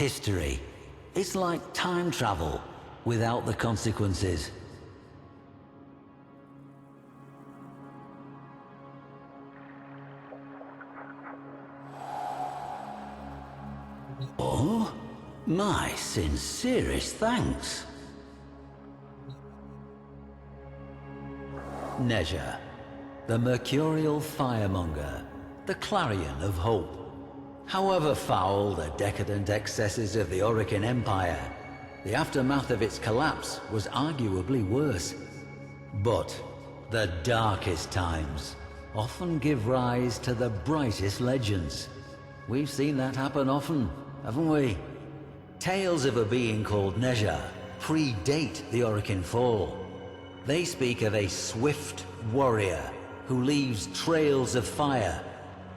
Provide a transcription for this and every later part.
history. It's like time travel without the consequences. Oh, my sincerest thanks. Nezha, the mercurial firemonger, the clarion of hope. However foul the decadent excesses of the Orokin Empire, the aftermath of its collapse was arguably worse. But the darkest times often give rise to the brightest legends. We've seen that happen often, haven't we? Tales of a being called Nezha predate the Orokin fall. They speak of a swift warrior who leaves trails of fire,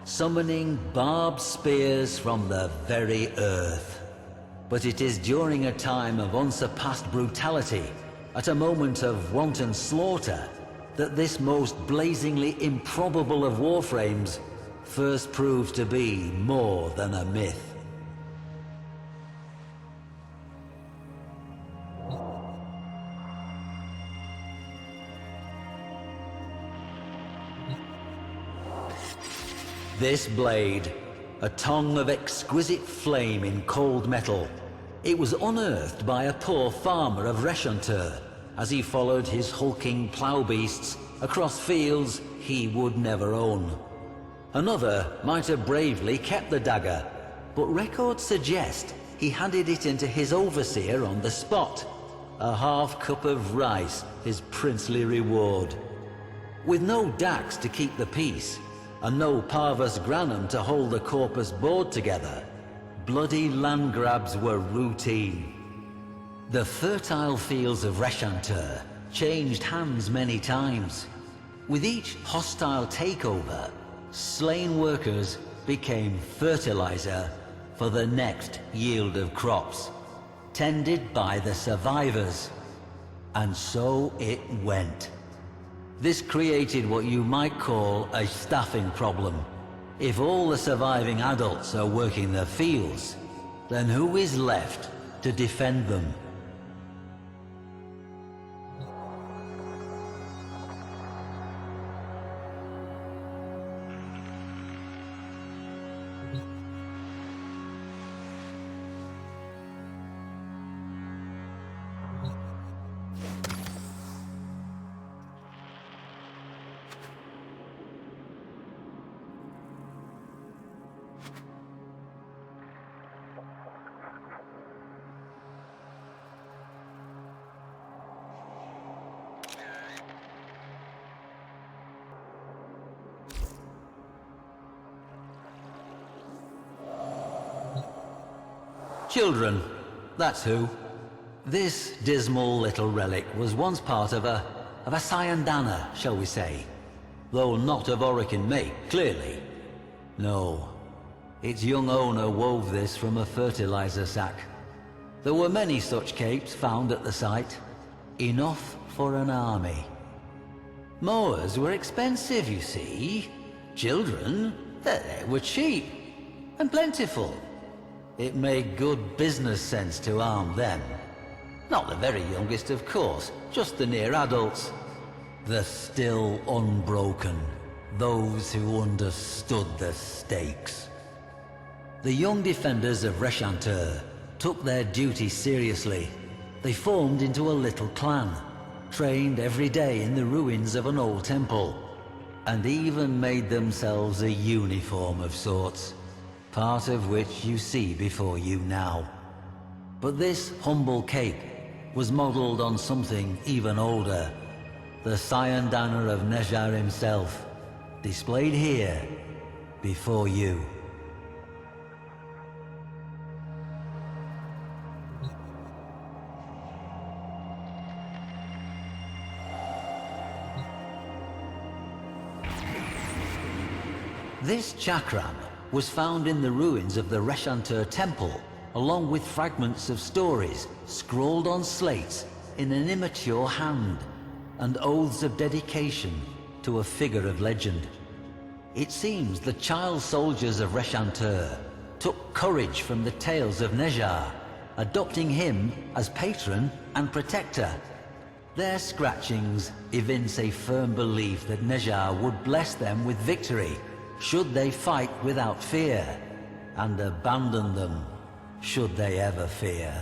summoning barbed spears from the very earth. But it is during a time of unsurpassed brutality, at a moment of wanton slaughter, that this most blazingly improbable of warframes first proved to be more than a myth. This blade, a tongue of exquisite flame in cold metal, it was unearthed by a poor farmer of Reshantur as he followed his hulking plough beasts across fields he would never own. Another might have bravely kept the dagger, but records suggest he handed it into his overseer on the spot, a half cup of rice his princely reward. With no dax to keep the peace, and no parvus granum to hold the corpus board together, bloody land grabs were routine. The fertile fields of Reshanter changed hands many times. With each hostile takeover, slain workers became fertilizer for the next yield of crops, tended by the survivors. And so it went. This created what you might call a staffing problem. If all the surviving adults are working the fields, then who is left to defend them? Children, that's who. This dismal little relic was once part of a Sayandana, shall we say. Though not of Orokin make, clearly. No, its young owner wove this from a fertilizer sack. There were many such capes found at the site, enough for an army. Mowers were expensive, you see. Children, they were cheap and plentiful. It made good business sense to arm them. Not the very youngest, of course, just the near adults. The still unbroken, those who understood the stakes. The young defenders of Reshantur took their duty seriously. They formed into a little clan, trained every day in the ruins of an old temple, and even made themselves a uniform of sorts. Part of which you see before you now. But this humble cape was modelled on something even older. The Sayandana of Nezha himself, displayed here, before you. This chakram was found in the ruins of the Reshantur temple, along with fragments of stories scrawled on slates in an immature hand, and oaths of dedication to a figure of legend. It seems the child soldiers of Reshantur took courage from the tales of Nezha, adopting him as patron and protector. Their scratchings evince a firm belief that Nezha would bless them with victory, should they fight without fear, and abandon them, should they ever fear.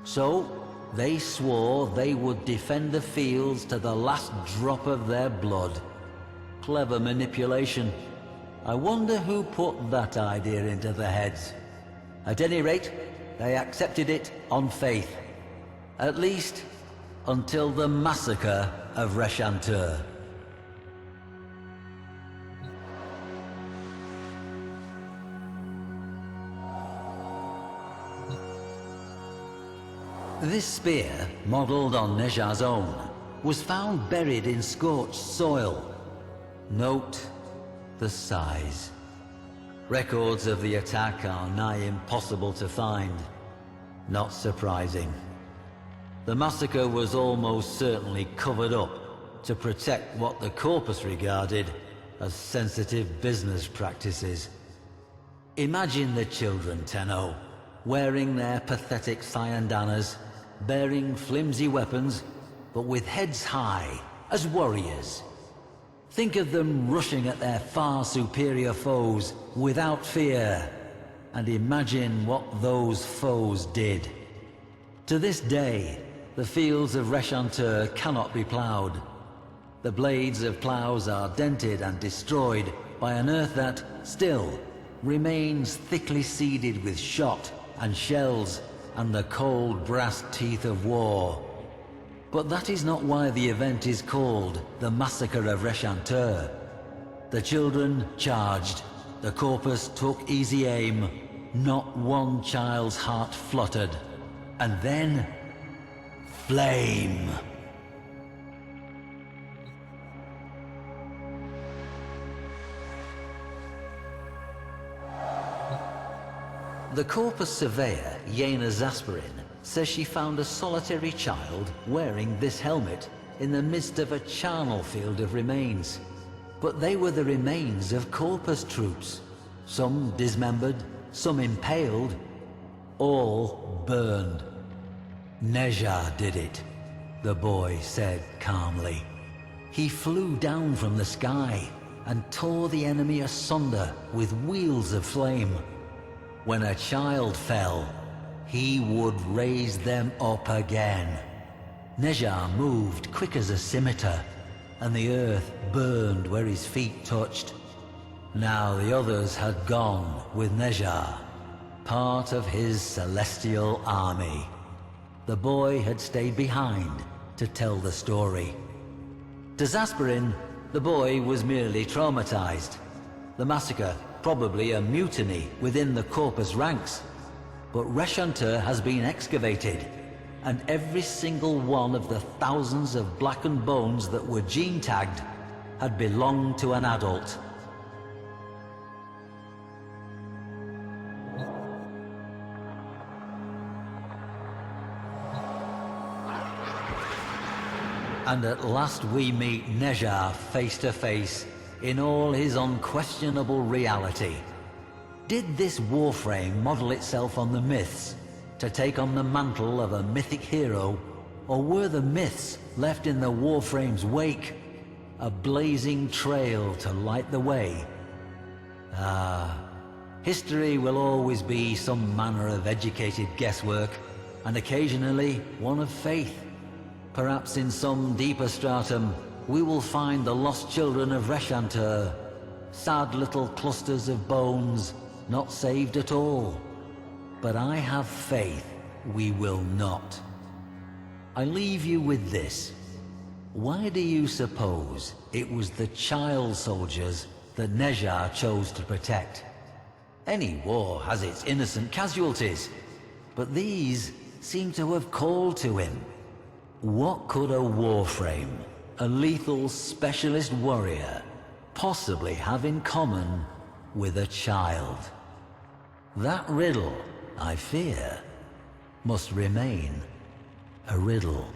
So, they swore they would defend the fields to the last drop of their blood. Clever manipulation. I wonder who put that idea into their heads. At any rate, they accepted it on faith. At least, until the Massacre of Reshantur. This spear, modelled on Nezha's own, was found buried in scorched soil. Note the size. Records of the attack are nigh impossible to find. Not surprising. The massacre was almost certainly covered up to protect what the corpus regarded as sensitive business practices. Imagine the children, Tenno, wearing their pathetic cyandanas, bearing flimsy weapons, but with heads high, as warriors. Think of them rushing at their far superior foes without fear, and imagine what those foes did. To this day, the fields of Reshanter cannot be ploughed. The blades of ploughs are dented and destroyed by an earth that, still, remains thickly seeded with shot and shells and the cold brass teeth of war. But that is not why the event is called the Massacre of Reshantur. The children charged, the corpus took easy aim, not one child's heart fluttered, and then flame. The corpus surveyor, Yena Zasperin, says she found a solitary child wearing this helmet in the midst of a charnel field of remains. But they were the remains of corpus troops, some dismembered, some impaled, all burned. Nezha did it, the boy said calmly. He flew down from the sky and tore the enemy asunder with wheels of flame. When a child fell, he would raise them up again. Nezha moved quick as a scimitar, and the earth burned where his feet touched. Now the others had gone with Nezha, part of his celestial army. The boy had stayed behind to tell the story. To Zasperin, the boy was merely traumatized. The massacre, probably a mutiny within the corpus ranks. But Reshanter has been excavated, and every single one of the thousands of blackened bones that were gene-tagged had belonged to an adult. And at last we meet Nezha face to face in all his unquestionable reality. Did this Warframe model itself on the myths to take on the mantle of a mythic hero, or were the myths left in the Warframe's wake, a blazing trail to light the way? History will always be some manner of educated guesswork, and occasionally one of faith. Perhaps in some deeper stratum, we will find the lost children of Reshanter, sad little clusters of bones, not saved at all. But I have faith we will not. I leave you with this. Why do you suppose it was the child soldiers that Nezha chose to protect? Any war has its innocent casualties, but these seem to have called to him. What could a Warframe, a lethal specialist warrior, possibly have in common with a child? That riddle, I fear, must remain a riddle.